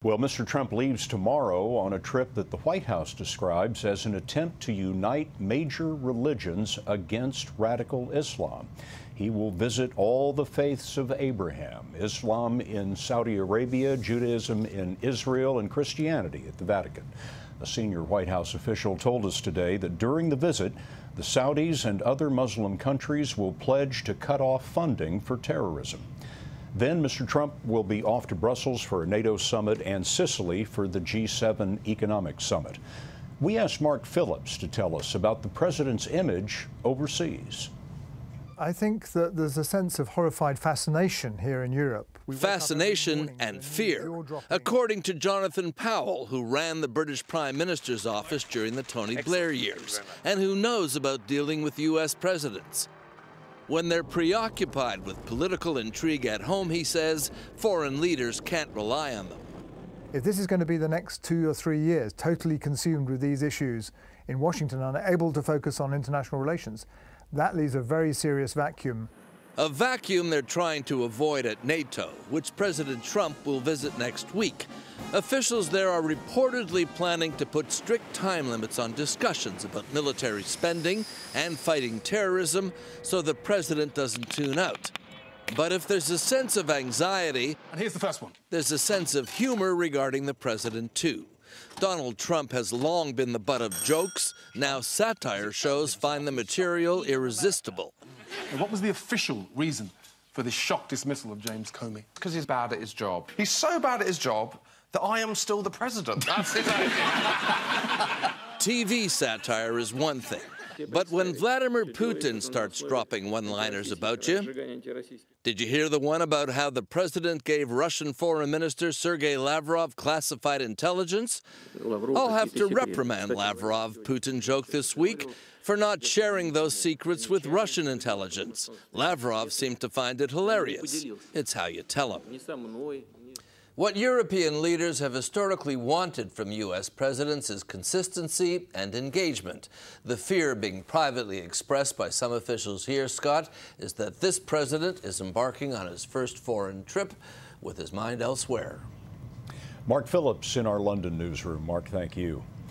Well, Mr. Trump leaves tomorrow on a trip that the White House describes as an attempt to unite major religions against radical Islam. He will visit all the faiths of Abraham, Islam in Saudi Arabia, Judaism in Israel, and Christianity at the Vatican. A senior White House official told us today that during the visit, the Saudis and other Muslim countries will pledge to cut off funding for terrorism. Then Mr. Trump will be off to Brussels for a NATO summit and Sicily for the G7 economic summit. We asked Mark Phillips to tell us about the president's image overseas. I think that there's a sense of horrified fascination here in Europe. Fascination and fear, according to Jonathan Powell, who ran the British Prime Minister's office during the Tony Blair years, and who knows about dealing with U.S. presidents. When they're preoccupied with political intrigue at home, he says, foreign leaders can't rely on them. If this is going to be the next 2 or 3 years, totally consumed with these issues in Washington, unable to focus on international relations, that leaves a very serious vacuum. A vacuum they're trying to avoid at NATO, which President Trump will visit next week. Officials there are reportedly planning to put strict time limits on discussions about military spending and fighting terrorism so the president doesn't tune out. But if there's a sense of anxiety, and here's the first one, there's a sense of humor regarding the president too. Donald Trump has long been the butt of jokes. Now satire shows find the material irresistible. And what was the official reason for this shock dismissal of James Comey? Because he's bad at his job. He's so bad at his job that I am still the president. That's it. TV satire is one thing. But when Vladimir Putin starts dropping one-liners about you, did you hear the one about how the president gave Russian Foreign Minister Sergei Lavrov classified intelligence? I'll have to reprimand Lavrov, Putin joked this week, for not sharing those secrets with Russian intelligence. Lavrov seemed to find it hilarious. It's how you tell him. What European leaders have historically wanted from U.S. presidents is consistency and engagement. The fear being privately expressed by some officials here, Scott, is that this president is embarking on his first foreign trip with his mind elsewhere. Mark Phillips in our London newsroom. Mark, thank you.